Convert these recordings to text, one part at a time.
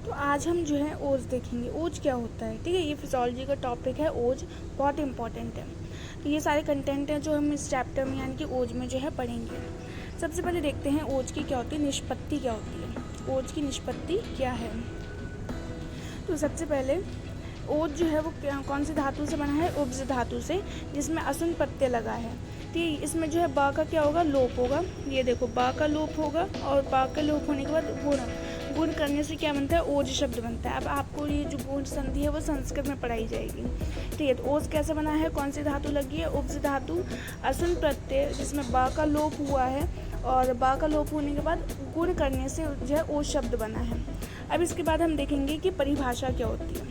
तो आज हम जो है ओज देखेंगे। ओज क्या होता है, ठीक है। ये फिजियोलॉजी का टॉपिक है। ओज बहुत इंपॉर्टेंट है। तो ये सारे कंटेंट हैं जो हम इस चैप्टर में यानी कि ओज में जो है पढ़ेंगे। सबसे पहले देखते हैं ओज की क्या होती है, निष्पत्ति क्या होती है। ओज की निष्पत्ति क्या है। तो सबसे पहले ओज जो है वो कौन सी धातु से बना है, उब्ज धातु से, जिसमें असुन प्रत्यय लगा है। ठीक है, इसमें जो है बा का क्या होगा, लोप होगा। ये देखो बा का लोप होगा और बा का लोप होने के बाद गुण करने से क्या बनता है, ओज शब्द बनता है। अब आपको ये जो गुण संधि है वो संस्कृत में पढ़ाई जाएगी। ठीक है, तो ओज कैसे बना है, कौन सी धातु लगी है, उब्ज धातु, असुन प्रत्यय जिसमें बा का लोप हुआ है और बा का लोप होने के बाद गुण करने से जो है ओज शब्द बना है। अब इसके बाद हम देखेंगे कि परिभाषा क्या होती है।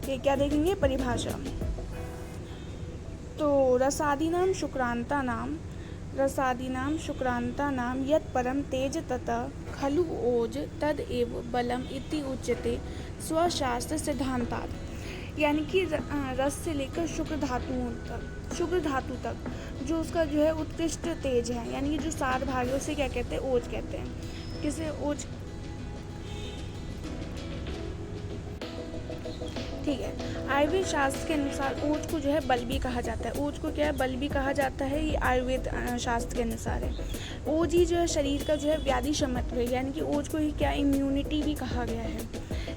ये क्या देखेंगे, परिभाषा। तो रसादीनां शुक्रांतानां यत् परम तेज ततः खलु ओज तद एव बलम इति उच्यते स्वशास्त्र सिद्धांतात्। यानी कि रस से लेकर शुक्र धातु तक जो उसका जो है उत्कृष्ट तेज है, यानी कि जो सार भाग है उसे क्या कहते हैं, ओज कहते हैं। किसे ओज, ठीक है। आयुर्वेद शास्त्र के अनुसार ओज को जो है बल भी कहा जाता है। ओज को क्या है, बल भी कहा जाता है। ये आयुर्वेद शास्त्र के अनुसार है। ओज ही जो है शरीर का जो है व्याधि शमत्व है, यानी कि ओज को ही क्या इम्यूनिटी भी कहा गया है।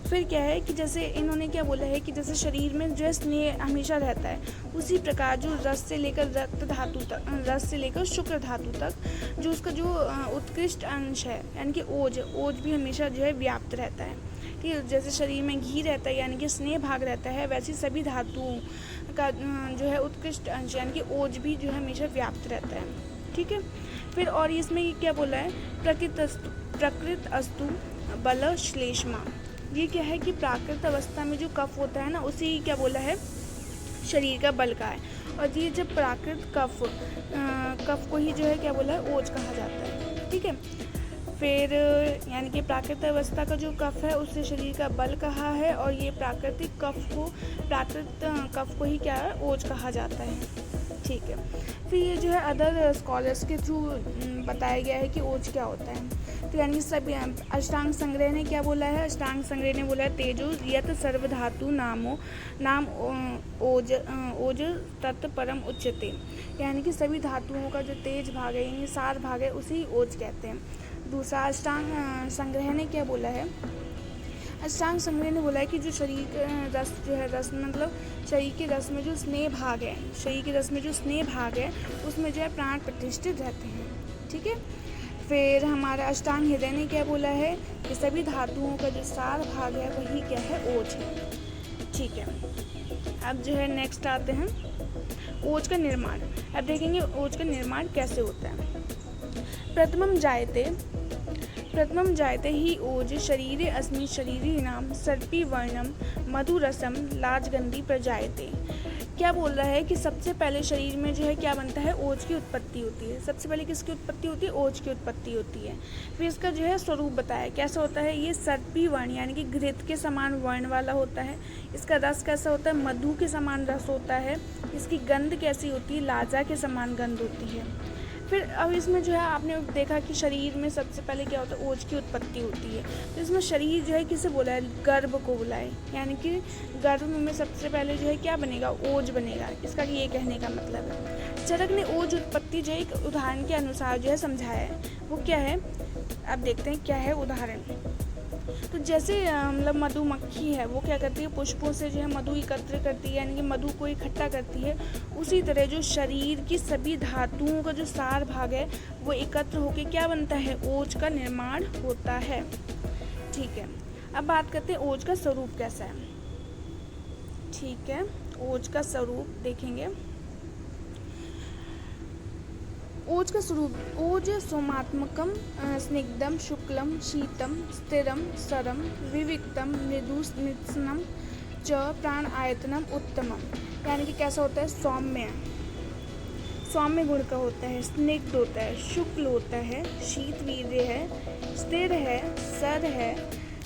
फिर क्या है कि जैसे इन्होंने क्या बोला है कि जैसे शरीर में जो है स्नेह हमेशा रहता है, उसी प्रकार जो रस से लेकर रक्त धातु तक, रस से लेकर शुक्र धातु तक जो उसका जो उत्कृष्ट अंश है, यानी कि ओज भी हमेशा जो है व्याप्त रहता है। ठीक है, जैसे शरीर में घी रहता है यानी कि स्नेह भाग रहता है, वैसे सभी धातुओं का जो है उत्कृष्ट अंश यानी कि ओज भी जो है हमेशा व्याप्त रहता है। ठीक है, फिर और इसमें क्या बोला है, प्रकृत अस्तु बल श्लेष्मा। ये क्या है कि प्राकृत अवस्था में जो कफ होता है ना, उसी क्या बोला है, शरीर का बल का है। और ये जब प्राकृत कफ को ही जो है क्या बोला है, ओज कहा जाता है। ठीक है, फिर यानी कि प्राकृतिक अवस्था का जो कफ है उससे शरीर का बल कहा है, और ये प्राकृतिक कफ को ही क्या है, ओज कहा जाता है। ठीक है, फिर ये जो है अदर स्कॉलर्स के थ्रू बताया गया है कि ओज क्या होता है। तो यानी सभी अष्टांग संग्रह ने क्या बोला है, अष्टांग संग्रह ने बोला है तेजो यत सर्वधातु नाम ओज तत् परम उच्यते। यानी कि सभी धातुओं का जो तेज भाग है यानी सार भाग है उसी ओज कहते हैं। दूसरा अष्टांग संग्रह ने क्या बोला है, अष्टांग संग्रह ने बोला है कि जो शरीर का रस जो है, रस मतलब शरीर के रस में जो स्नेह भाग है, शरीर के रस में जो स्नेह भाग है उसमें जो है प्राण प्रतिष्ठित रहते हैं। ठीक है, फिर हमारा अष्टांग हृदय ने क्या बोला है कि सभी धातुओं का जो सार भाग है वही क्या है, ओज है। ठीक है, अब जो है नेक्स्ट आते हैं ओज का निर्माण। अब देखेंगे ओज का निर्माण कैसे होता है। प्रथमं जायते ही ओज शरीरे अस्मिन् शरीरिणां सर्पी वर्णम मधुरसम लाजगंधी प्रजायते। क्या बोल रहा है कि सबसे पहले शरीर में जो है क्या बनता है, ओज की उत्पत्ति होती है। सबसे पहले किसकी उत्पत्ति होती है, ओज की उत्पत्ति होती है। फिर इसका जो है स्वरूप बताया कैसा होता है, ये सर्पी वर्ण यानी कि घृत के समान वर्ण वाला होता है। इसका रस कैसा होता है, मधु के समान रस होता है। इसकी गंध कैसी होती है, लाजा के समान गंध होती है। फिर अब इसमें जो है आपने देखा कि शरीर में सबसे पहले क्या होता है, ओज की उत्पत्ति होती है। तो इसमें शरीर जो है किसे बोला है, गर्भ को बोला है, यानी कि गर्भ में सबसे पहले जो है क्या बनेगा, ओज बनेगा। इसका ये कहने का मतलब है। चरक ने ओज उत्पत्ति जो एक उदाहरण के अनुसार जो है समझाया है, वो क्या है, अब देखते हैं क्या है उदाहरण। तो जैसे मतलब मधुमक्खी है वो क्या करती है, पुष्पों से जो है मधु एकत्र करती है, यानी कि मधु को इकट्ठा करती है। उसी तरह जो शरीर की सभी धातुओं का जो सार भाग है वो एकत्र होकर क्या बनता है, ओज का निर्माण होता है। ठीक है, अब बात करते हैं ओज का स्वरूप कैसा है। ठीक है, ओज का स्वरूप देखेंगे। ओज का स्वरूप, ओज सोमात्मकम स्निग्धम शुक्लम शीतम स्थिरम सरम विविक्तम मृदु स्निग्धम च प्राण आयतनम उत्तमम। यानी कि कैसा होता है, सौम्य गुण का होता है, स्निग्ध होता है, शुक्ल होता है, शीत वीर्य है, स्थिर है, सर है,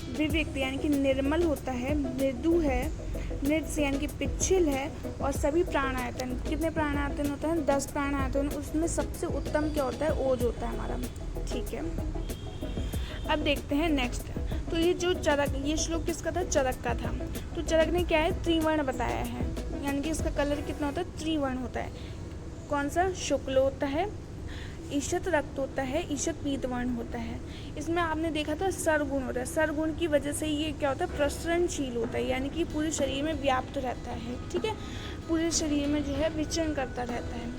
विविक्त यानी कि निर्मल होता है, मृदु है, नृत्य यानी कि पिछल है, और सभी प्राणायतन, कितने प्राणायतन होता है, 10 प्राणायतन। उसमें सबसे उत्तम क्या होता है, ओज होता है हमारा। ठीक है, अब देखते हैं नेक्स्ट। तो ये जो चरक, ये श्लोक किसका था? चरक का था। तो चरक ने क्या है? त्रिवर्ण बताया है, यानी कि इसका कलर कितना होता है? त्रिवर्ण होता है। कौन सा? शुक्ल होता है, ईशत रक्त होता है, ईशत पीतवर्ण होता है। इसमें आपने देखा था सरगुण होता है। सरगुण की वजह से ये क्या होता है? प्रसरणशील होता है, यानी कि पूरे शरीर में व्याप्त रहता है। ठीक है, पूरे शरीर में जो है विचरण करता रहता है।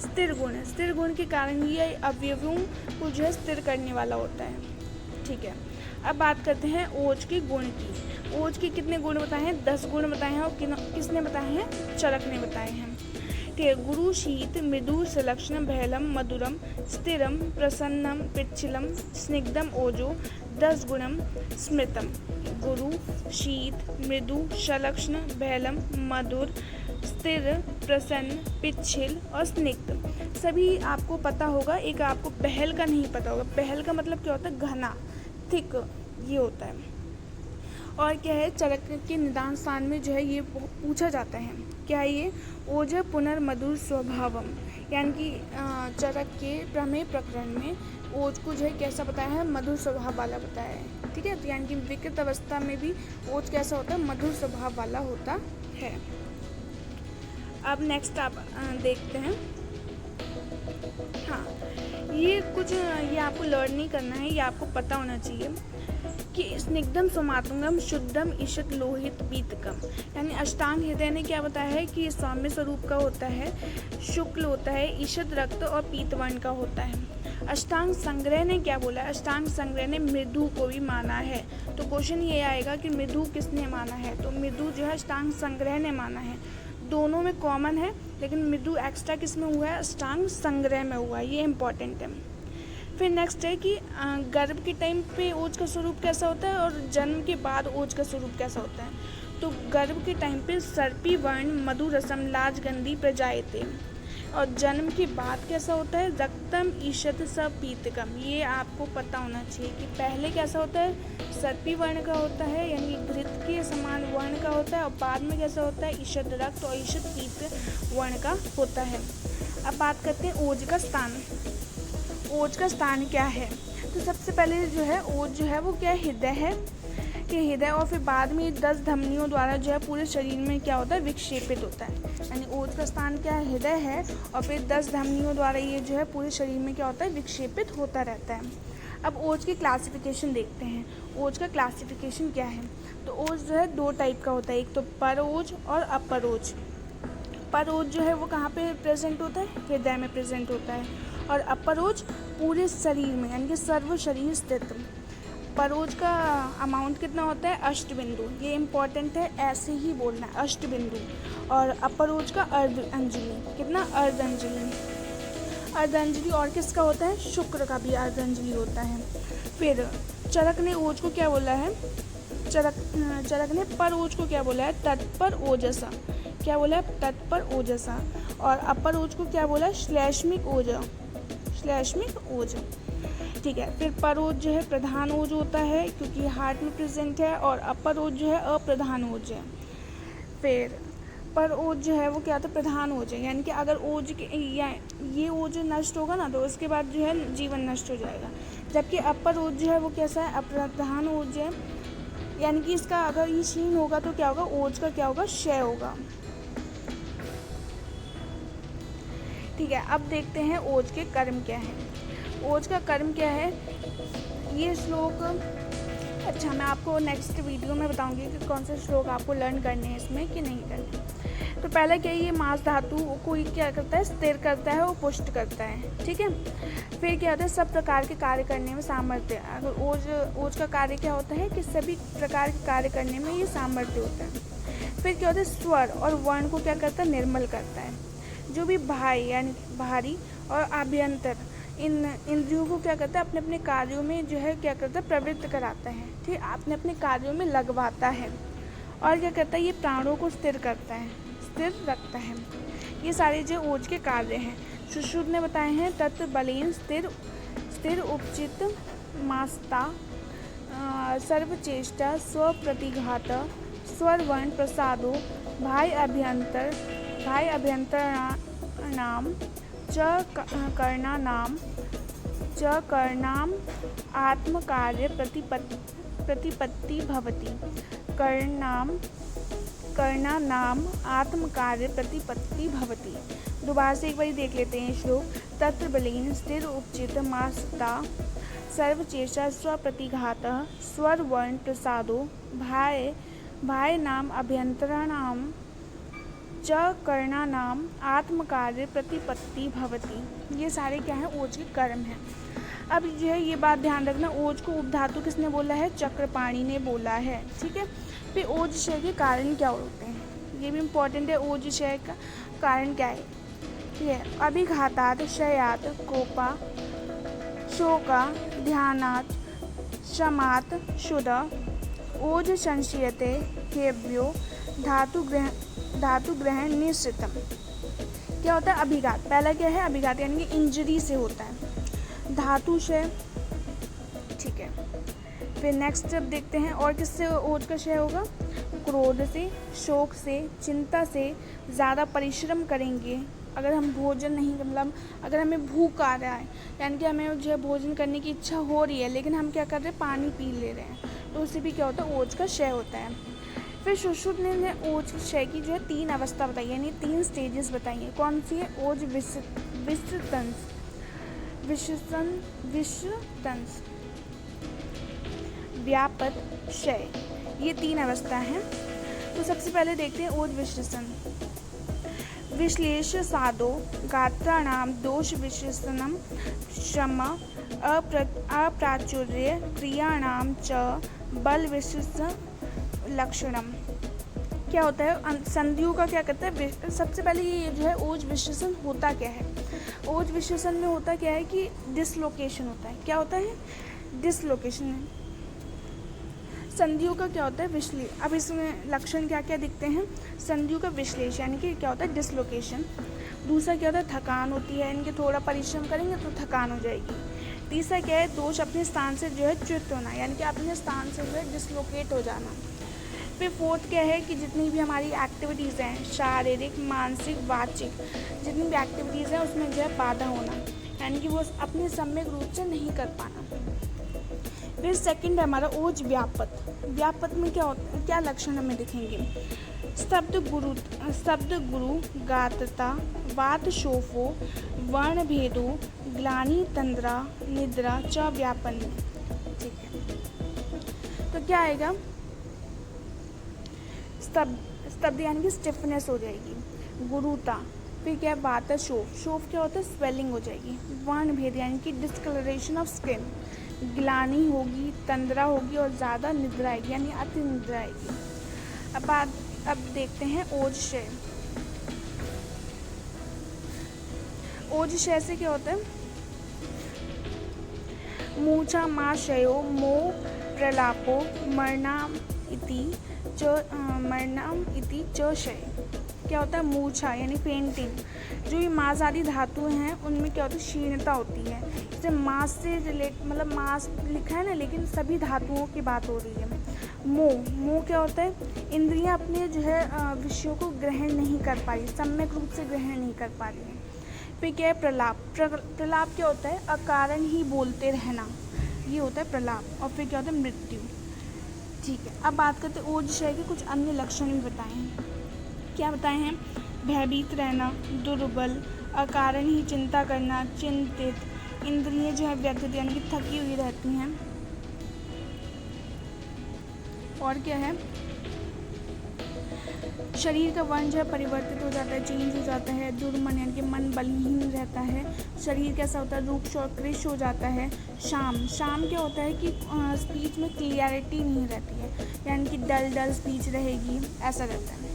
स्थिर गुण, स्थिर गुण के कारण ये अवयवों को जो है स्थिर करने वाला होता है। ठीक है, अब बात करते हैं ओज के गुण की। ओज के कितने गुण बताए हैं? 10 गुण बताए हैं। और किसने बताए हैं? चरक ने बताए हैं। ठीक है, गुरु शीत मृदु सलक्षणम भैलम मधुरम स्थिरम प्रसन्नम पिच्छलम स्निग्धम ओजो 10 गुणम स्मृतम। गुरु शीत मृदु सलक्षण भैलम मधुर स्थिर प्रसन्न पिच्छल और स्निग्ध सभी आपको पता होगा। एक आपको पहल का नहीं पता होगा। पहल का मतलब क्या होता है? घना, थिक, ये होता है। और क्या है? चरक के निदान स्थान में जो है ये पूछा जाता है। क्या है ये? ओज पुनर्मधुर स्वभावम, यानी कि चरक के प्रमेय प्रकरण में ओज को जो है कैसा बताया है? मधुर स्वभाव वाला बताया है। ठीक है, तो यानी कि विकृत अवस्था में भी ओज कैसा होता है? मधुर स्वभाव वाला होता है। अब नेक्स्ट आप देखते हैं। हाँ, ये कुछ ये आपको लर्न नहीं करना है, ये आपको पता होना चाहिए कि स्निग्धम सोमातुंगम शुद्धम ईशत लोहित पीतकम, यानी अष्टांग हृदय ने क्या बताया है कि सौम्य स्वरूप का होता है, शुक्ल होता है, ईशत रक्त और पीतवर्ण का होता है। अष्टांग संग्रह ने क्या बोला है? अष्टांग संग्रह ने मृदु को भी माना है। तो क्वेश्चन ये आएगा कि मृदु किसने माना है? तो मृदु जो है अष्टांग संग्रह ने माना है। दोनों में कॉमन है, लेकिन मृदु एक्स्ट्रा किस में हुआ है? अष्टांग संग्रह में हुआ है। ये इंपॉर्टेंट है। फिर नेक्स्ट है कि गर्भ के टाइम पे ओज का स्वरूप कैसा होता है और जन्म के बाद ओज का स्वरूप कैसा होता है। तो गर्भ के टाइम पे सर्पी वर्ण मधुरसम लाजगंधी प्रजायते, और जन्म के बाद कैसा होता है? रक्तम ईशत स पीतकम। ये आपको पता होना चाहिए कि पहले कैसा होता है? सर्पी वर्ण का होता है, यानी घृत के समान वर्ण का होता है, और बाद में कैसा होता है? ईशत रक्त और ईशत पीत वर्ण का होता है। अब बात करते हैं ओज का स्थान। ओज का स्थान क्या है? तो सबसे पहले जो है ओज जो है वो क्या है? हृदय है कि हृदय, और फिर बाद में 10 धमनियों द्वारा जो है पूरे शरीर में क्या होता है? विक्षेपित होता है। यानी ओज का स्थान क्या है? हृदय है, और फिर 10 धमनियों द्वारा ये जो है पूरे शरीर में क्या होता है? विक्षेपित होता रहता है। अब ओज की क्लासिफिकेशन देखते हैं। ओज का क्लासिफिकेशन क्या है? तो ओज जो है 2 टाइप का होता है, एक तो पर ओज और अपर ओज। पर ओज जो है वो कहाँ पे प्रेजेंट होता है? हृदय में प्रेजेंट होता है। और अपर ओज पूरे शरीर में, यानी कि सर्व शरीर स्थित। पर ओज का अमाउंट कितना होता है? अष्टबिंदु। ये इंपॉर्टेंट है, ऐसे ही बोलना है, अष्टबिंदु। और अपर ओज का अर्ध अंजलि, कितना? अर्ध अंजलि। अर्ध अंजलि और किसका होता है? शुक्र का भी अर्ध अंजलि होता है। फिर चरक ने ओज को क्या बोला है? चरक ने पर ओज को क्या बोला है? तत्पर ओजसा। क्या बोला है? तत्पर ओजसा। और अपर ओज को क्या बोला? श्लेष्मिक ओज, श्लेष्मिक ओज। ठीक है, फिर पर ओज जो है प्रधान ओज होता है, क्योंकि हार्ट में प्रेजेंट है, और अपर ओज जो है अप्रधान ओज है। फिर पर ओज जो है वो क्या होता है? प्रधान ओज है, यानी कि अगर ओज के ये ओज नष्ट होगा ना, तो उसके बाद जो है जीवन नष्ट हो जाएगा। जबकि अपर ओज जो है वो कैसा है? अप्रधान ओज है, यानी कि इसका अगर ये क्षीण होगा तो क्या होगा? ओज का क्या होगा? क्षय होगा। ठीक है, अब देखते हैं ओज के कर्म क्या है। ओज का कर्म क्या है? ये श्लोक, अच्छा मैं आपको नेक्स्ट वीडियो में बताऊंगी कि कौन से श्लोक आपको लर्न करने हैं इसमें कि नहीं करने। तो पहला क्या है? ये मांस धातु को ही क्या करता है? स्थिर करता है और पुष्ट करता है। ठीक है, फिर क्या होता है? सब प्रकार के कार्य करने में सामर्थ्य। अगर ओज का कार्य क्या होता है? कि सभी प्रकार के कार्य करने में ये सामर्थ्य होता है। फिर क्या होता है? स्वर और वर्ण को क्या करता है? निर्मल करता है। जो भी बाह्य यानी बाहरी और आभ्यंतर इन इंद्रियों को क्या करता है? अपने अपने कार्यों में जो है क्या करता है? प्रवृत्त कराता है। ठीक, अपने अपने कार्यों में लगवाता है। और क्या करता है? ये प्राणों को स्थिर करता है, स्थिर रखता है। ये सारे जो ओज के कार्य हैं सुश्रुत ने बताए हैं। तत् बलेन स्थिर उपचित मास्ता सर्वचेष्टा स्वप्रतिघात स्वरवर्ण प्रसादो भाई अभ्यंतराणाम च करणानाम आत्मकार्य प्रतिपत्ति भवति। करणानाम आत्मकार्य प्रतिपत्ति भवति। दोबारा से एक बार देख लेते हैं श्लोक। तत्र बलेन स्थिर उपचित मास्ता सर्वचेष्टा स्वप्रतिघातः स्वरवर्ण प्रसादो भाय नाम अभ्यंतराणाम च करणानाम आत्मकार्य प्रतिपत्ति भवति। ये सारे क्या हैं, ओज के कर्म हैं। अब जो है ये बात ध्यान रखना, ओज को उपधातु किसने बोला है, चक्रपाणी ने बोला है। ठीक है, फिर ओज क्षय के कारण क्या होते हैं, ये भी इम्पोर्टेंट है। ओज क्षय का कारण क्या है, ये अभिघातात् क्षयात् कोपा शोका ध्यानात् शमात् शुद्ध ओज संशयते हेभ्यो धातु ग्रहण निश्चितम। क्या होता है, अभिघात। पहला क्या है, अभिघात यानी कि इंजरी से होता है। धातु क्षय, ठीक है। फिर नेक्स्ट जब देखते हैं और किससे ओज का क्षय होगा, क्रोध से, शोक से, चिंता से। ज़्यादा परिश्रम करेंगे अगर हम भोजन नहीं, मतलब अगर हमें भूख आ रहा है, यानी कि हमें जो है भोजन करने की इच्छा हो रही है लेकिन हम क्या कर रहे हैं, पानी पी ले रहे हैं, तो उससे भी क्या होता है, ओज का क्षय होता है। फिर सुश्रुत ने ओज क्षय की जो है 3 अवस्था बताई, यानी 3 स्टेजेस बताई हैं। कौन सी है, ओज विश्वतंस, व्यापत, क्षय, ये 3 अवस्था हैं। तो सबसे पहले देखते हैं ओज विश्लेषण। विश्लेष साधो गात्राणाम दोष विश्लेषणम श्रम अप्राचुर्य क्रियाणाम च बल विश्लेषण लक्षणम। क्या होता है, संधियों का क्या करता है, सबसे पहले ये जो है ओज विश्लेषण होता क्या है। ओज विश्लेषण में होता क्या है कि डिसलोकेशन होता है। क्या होता है, डिसलोकेशन। संधियों का क्या होता है, विश्लेषण। अब इसमें लक्षण क्या क्या दिखते हैं, संधियों का विश्लेषण यानी कि क्या होता है, डिसलोकेशन। दूसरा क्या होता है, थकान होती है, इनके थोड़ा परिश्रम करेंगे तो थकान हो जाएगी। तीसरा क्या है, दोष अपने स्थान से जो है च्युत होना, यानी कि अपने स्थान से जो है डिसलोकेट हो जाना। फिर फोर्थ क्या है कि जितनी भी हमारी एक्टिविटीज़ हैं, शारीरिक, मानसिक, वाचिक, जितनी भी एक्टिविटीज़ हैं उसमें जो है बाधा होना, यानी कि वो अपने सम्यक रूप से नहीं कर पाना। फिर सेकंड है हमारा ओज व्यापत। व्यापत में क्या होता है, क्या लक्षण हमें दिखेंगे, शब्द गुरु गात्रता वात शोफो वर्ण भेदो ग्लानि तंद्रा निद्रा च व्यापन। ठीक है, तो क्या आएगा, स्तब्ध यानी कि स्टिफनेस हो जाएगी, गुरुता। फिर क्या है, वात शोफ, शोफ क्या होता है, स्वेलिंग हो जाएगी। वर्ण भेद यानी कि डिस्कलरेशन ऑफ स्किन, ग्लानि होगी, तंद्रा होगी और ज़्यादा निद्रा आएगी, यानी अति निद्रा आएगी। अब देखते हैं ओज क्षय। ओज क्षय से क्या होता है, मूर्छामाशयो मोह प्रलापो मरणाम इति च क्षय। क्या होता है, मूर्छा यानी फेंटिंग। जो ये मांस आदि धातुएं हैं उनमें क्या होता है, क्षीणता होती है। जैसे मांस से रिलेट, मतलब मांस लिखा है ना, लेकिन सभी धातुओं की बात हो रही है। मोह क्या होता है, इंद्रियां अपने जो है विषयों को ग्रहण नहीं कर पा रही, सम्यक रूप से ग्रहण नहीं कर पा रही है। फिर क्या है, प्रलाप। प्रलाप क्या होता है, अकारण ही बोलते रहना, ये होता है प्रलाप। और फिर क्या होता है, मृत्यु। ठीक है, अब बात करते हैं ओज क्षय के कुछ अन्य लक्षण भी बताए हैं। क्या बताए हैं, भयभीत रहना, दुर्बल, अकारण ही चिंता करना, चिंतित, इंद्रियां जो है व्यथित यानी कि थकी हुई रहती हैं। और क्या है, शरीर का वर्ण जो है परिवर्तित हो जाता है, चेंज हो जाता है। दुर्मन यानी कि मन बलहीन रहता है। शरीर कैसा होता है, रूक्ष और कृश हो जाता है। शाम क्या होता है कि स्पीच में क्लियरिटी नहीं रहती है, यानी कि डल स्पीच रहेगी, ऐसा रहता है।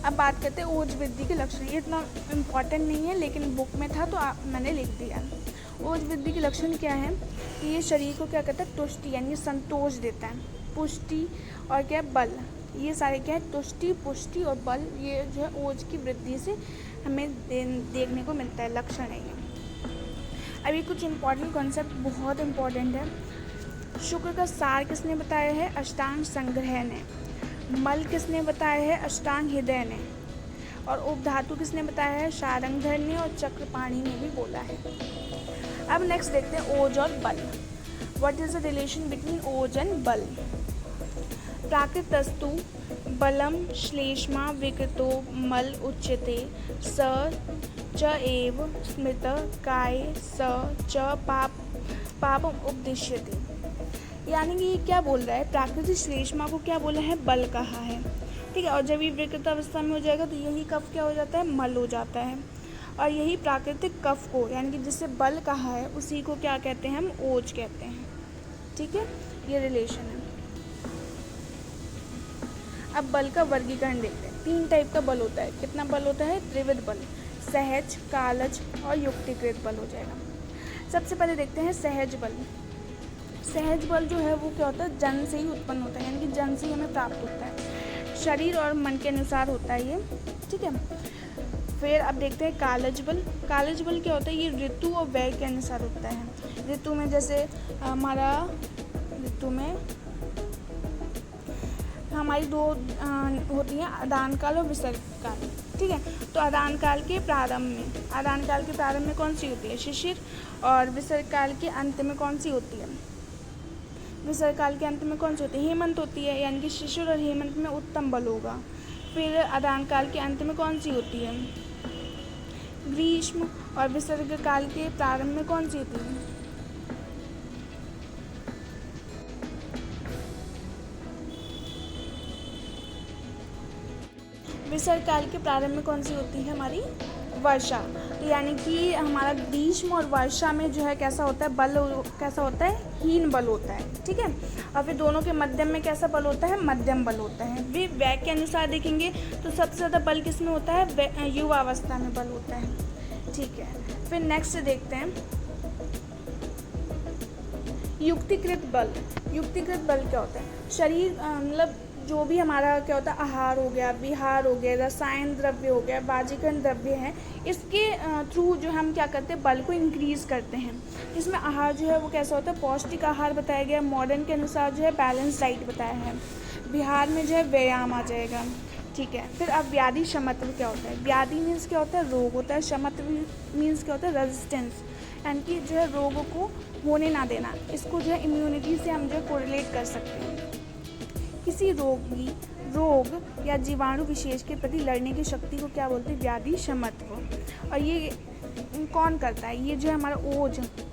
अब बात करते हैं ओज वृद्धि के लक्षण। ये इतना इम्पॉर्टेंट नहीं है लेकिन बुक में था तो मैंने लिख दिया। ओज वृद्धि के लक्षण क्या है कि ये शरीर को क्या करता है, तुष्टि यानी संतोष देता है। पुष्टि और क्या है, बल, ये सारे क्या है, तुष्टि, पुष्टि और बल, ये जो है ओज की वृद्धि से हमें देखने को मिलता है, लक्षण है ये। अभी कुछ इम्पॉर्टेंट कॉन्सेप्ट बहुत इम्पॉर्टेंट है। शुक्र का सार किसने बताया है, अष्टांग संग्रह ने। मल किसने बताया है, अष्टांग हृदय ने। और उपधातु किसने बताया है, शारंगधर ने। और चक्रपाणी ने भी बोला है। अब नेक्स्ट देखते हैं ओज और बल। What is the relation between ओज एंड बल? प्राकृतस्तु बलम श्लेष्मा विकृतो मल उच्यते स च एव स्मृत काय स च पापम उपदिश्यते। यानी कि ये क्या बोल रहा है, प्राकृतिक श्लेष्मा को क्या बोला है, बल कहा है, ठीक है। और जब ये विकृत अवस्था में हो जाएगा तो यही कफ क्या हो जाता है, मल हो जाता है। और यही प्राकृतिक कफ को यानी कि जिससे बल कहा है उसी को क्या कहते हैं, हम ओज कहते हैं, ठीक है। ये रिलेशन है। अब बल का वर्गीकरण देखते हैं। 3 टाइप का बल होता है। कितना बल होता है, त्रिविध बल, सहज, कालज और युक्तिकृत बल हो जाएगा। सबसे पहले देखते हैं सहज बल। सहज बल जो है वो क्या होता है, जन्म से ही उत्पन्न होता है, यानी कि जन्म से ही हमें प्राप्त होता है, शरीर और मन के अनुसार होता है ये, ठीक है। फिर अब देखते हैं कालज बल। कालज बल क्या होता है, ये ऋतु और व्यय के अनुसार होता है। ऋतु में जैसे ऋतु में हमारी 2 होती हैं, आदान काल और विसर्ग काल, ठीक है। तो आदान काल के प्रारंभ में कौन सी होती है, शिशिर, और विसर्ग काल के अंत में कौन सी होती है, विसर्ग काल के अंत में कौन सी होती है, हेमंत होती है, यानी कि शिशिर और हेमंत में उत्तम बल होगा। फिर आदान काल के अंत में कौन सी होती है, ग्रीष्म, और विसर्ग काल के प्रारंभ में कौन सी होती है, विसर्ग काल के प्रारंभ में कौन सी होती है, हमारी वर्षा। तो यानी कि हमारा ग्रीष्म और वर्षा में जो है कैसा होता है, बल कैसा होता है, हीन बल होता है, ठीक है। और फिर दोनों के मध्यम में कैसा बल होता है, मध्यम बल होता है। वे व्यय के अनुसार देखेंगे तो सबसे ज़्यादा बल किस में होता है, युवावस्था में बल होता है, ठीक है। फिर नेक्स्ट देखते हैं युक्तिकृत बल। युक्तिकृत बल क्या होता है, शरीर मतलब जो भी हमारा क्या होता है, आहार हो गया, विहार हो गया, रसायन द्रव्य हो गया, बाजीकरण द्रव्य है, इसके थ्रू जो हम क्या करते हैं, बल को इंक्रीज़ करते हैं। इसमें आहार जो है वो कैसा होता है, पौष्टिक आहार बताया गया, मॉडर्न के अनुसार जो है बैलेंस डाइट बताया है। विहार में जो है व्यायाम आ जाएगा, ठीक है। फिर अब व्याधि क्षमत्व क्या होता है, व्याधि मीन्स क्या होता है, रोग होता है, क्षमत्व मीन्स क्या होता है, रेजिस्टेंस, यानी कि जो है रोगों को होने ना देना। इसको जो है इम्यूनिटी से हम जो है कोरिलेट कर सकते हैं। किसी रोग या जीवाणु विशेष के प्रति लड़ने की शक्ति को क्या बोलते हैं, व्याधि क्षमत्व। और ये कौन करता है, ये जो है हमारा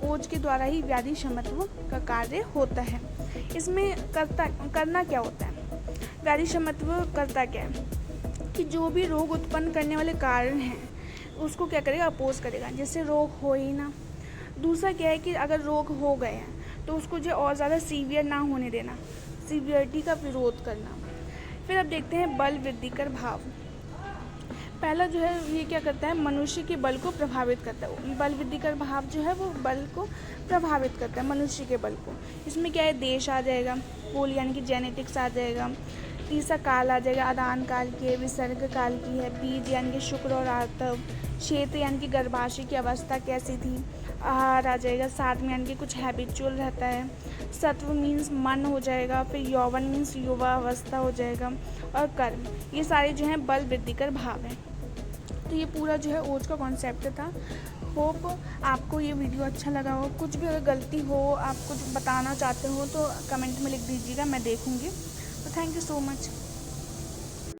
ओज के द्वारा ही व्याधि क्षमत्व का कार्य होता है। इसमें करना क्या होता है, व्याधि क्षमत्व करता क्या है कि जो भी रोग उत्पन्न करने वाले कारण हैं उसको क्या करेगा, अपोज करेगा, जिससे रोग हो ही ना। दूसरा क्या है कि अगर रोग हो गए हैं तो उसको जो और ज़्यादा सीवियर ना होने देना, सीवियरिटी का विरोध करना। फिर अब देखते हैं बल वृद्धिकर भाव। पहला जो है ये क्या करता है, मनुष्य के बल को प्रभावित करता है। बल वृद्धिकर भाव जो है वो बल को प्रभावित करता है, मनुष्य के बल को। इसमें क्या है, देश आ जाएगा, पोल यानी कि जेनेटिक्स आ जाएगा। तीसरा काल आ जाएगा, आदान काल की है, विसर्ग काल की है। बीज यानी कि शुक्र और आर्तव। क्षेत्र यानी कि गर्भाशय की अवस्था कैसी थी। आहार आ जाएगा, साथ में यानी कि कुछ हैबिचुअल रहता है। सत्व मीन्स मन हो जाएगा। फिर यौवन मीन्स युवा अवस्था हो जाएगा। और कर्म, ये सारे जो हैं बल वृद्धिकर भाव हैं। तो ये पूरा जो है ओज का कॉन्सेप्ट था। होप आपको ये वीडियो अच्छा लगा हो। कुछ भी अगर गलती हो, आप कुछ बताना चाहते हो तो कमेंट में लिख दीजिएगा, मैं देखूँगी। तो थैंक यू सो मच।